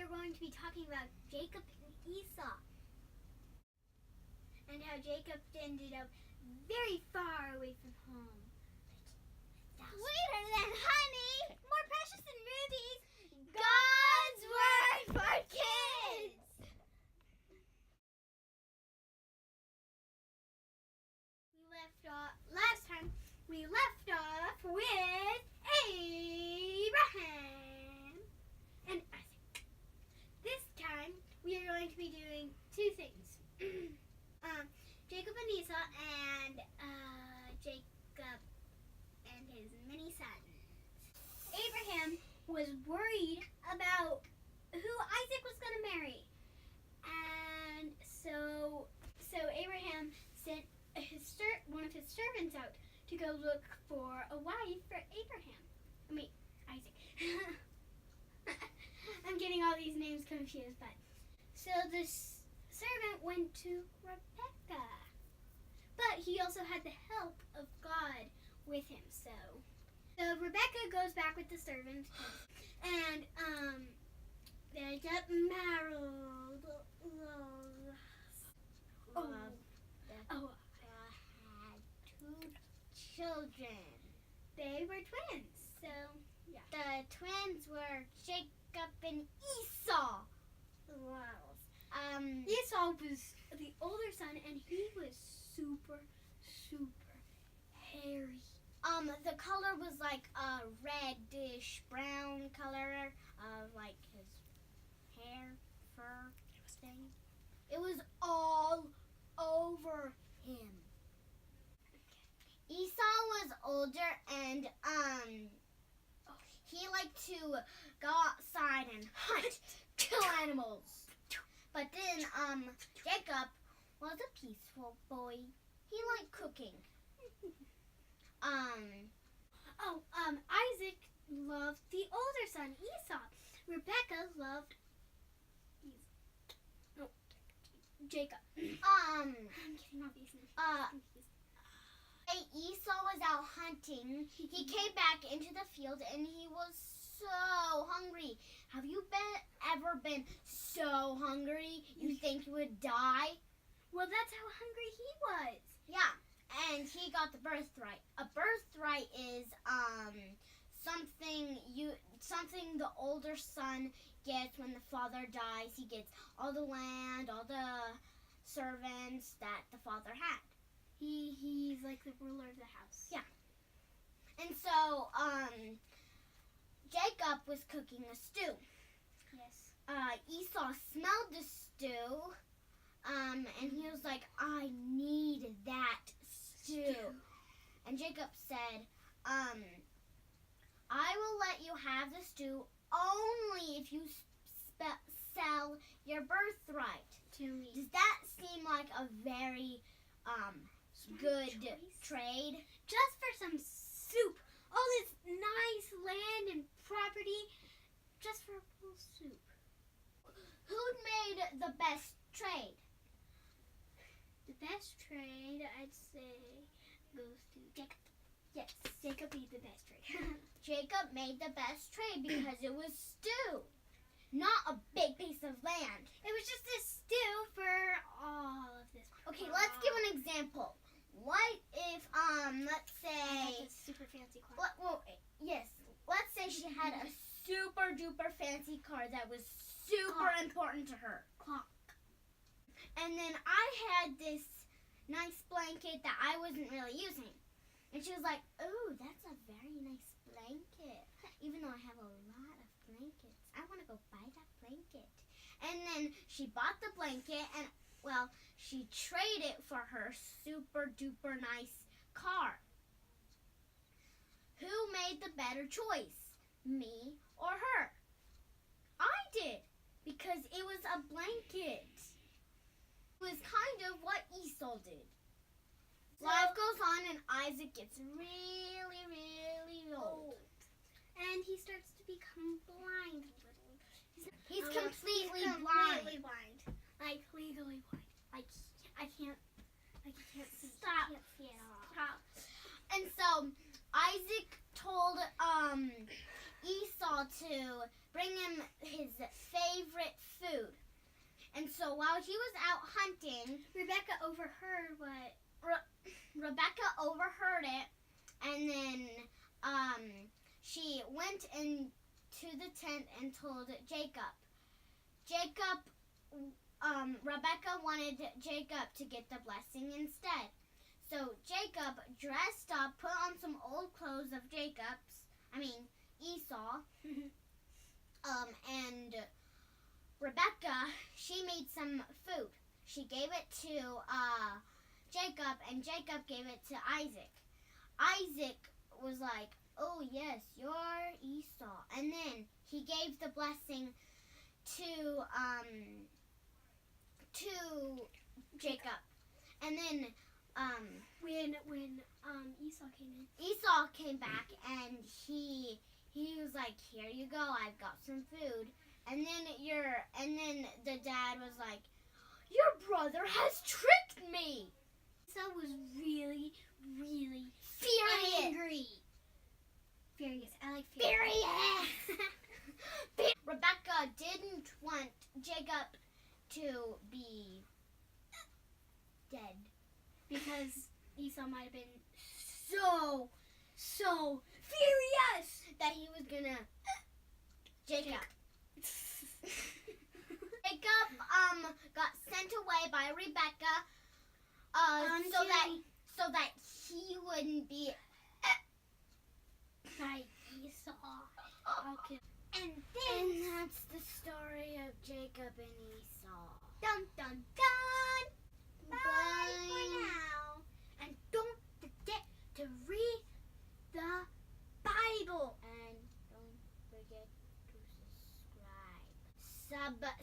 are going to be talking about Jacob and Esau. And how Jacob ended up very far away from home. Sweeter than honey, more precious than rubies. God's Word for Kids! Last time we left off with Abraham and Isaac. This time we are going to be doing two things. Jacob and Esau and Jacob and his many sons. Abraham was worried about who Isaac was going to marry. And so Abraham sent one of his servants out to go look for a wife for Isaac. I'm getting all these names confused, but so this servant went to Rebecca. But he also had the help of God with him. So Rebecca goes back with the servant and they get married. Had two children. They were twins. So yeah. The twins were Jacob and Esau. Wow. Esau was the older son, and he was super hairy. The color was like a reddish brown color of like his hair, fur thing. It was all over him. Esau was older and he liked to go outside and hunt, kill animals. But then Jacob was a peaceful boy. He liked cooking. Isaac loved the older son, Esau. Rebecca loved Jacob. I'm getting all these names. Esau was out hunting. He came back into the field and he was so hungry. Have you ever been so hungry you think you would die? Well, that's how hungry he was. Yeah, and he got the birthright. A birthright is something the older son gets when the father dies. He gets all the land, all the servants that the father had. He's like the ruler of the house. Yeah. And so Jacob was cooking a stew. Yes. Esau smelled the stew, and he was like, I need that stew. And Jacob said, I will let you have the stew only if you sell your birthright To me. Does that seem like a very good trade? Just for some soup. All this nice land and property just for a bowl of soup. Who made the best trade? The best trade, I'd say, goes to Jacob. Yes, Jacob made the best trade. Jacob made the best trade because it was stew, not a big piece of land. It was just a stew for all of this. Okay, let's give an example. What if, let's say... a super fancy car. Let's say she had a super duper fancy car that was super important to her. Clock. And then I had this nice blanket that I wasn't really using. And she was like, "Oh, that's a very nice blanket. Even though I have a lot of blankets, I want to go buy that blanket." And then she bought the blanket and, well, she traded it for her super duper nice car. Who made the better choice? Me or her? I did, because it was a blanket. It was kind of what Esau did. Life goes on and Isaac gets really, really old. And he starts to become blind a little. He's completely blind. Like legally blind. Like I can't see. Stop. I can't see at all. And so Isaac told Esau to bring bring him his favorite food. And so while he was out hunting, Rebecca overheard what? Rebecca overheard it, and then she went into the tent and told Jacob. Rebecca wanted Jacob to get the blessing instead. So Jacob dressed up, put on some old clothes of Esau, and Rebecca, she made some food. She gave it to Jacob, and Jacob gave it to Isaac. Isaac was like, "Oh yes, you're Esau," and then he gave the blessing to Jacob, and then when Esau came in. Esau came back, and he was like, "Here you go, I've got some food." And then the dad was like, "Your brother has tricked me." Esau was really, really Furious. angry. Furious. I like furious. Furious. Rebecca didn't want Jacob to be dead Because Esau might have been so furious that he was gonna Jacob. Jacob got sent away by Rebecca so that he wouldn't be by Esau. Okay. And that's the story of Jacob and Esau. dun dun dun. Bye Bye. for now. And don't forget to read the Bible. And don't forget to subscribe.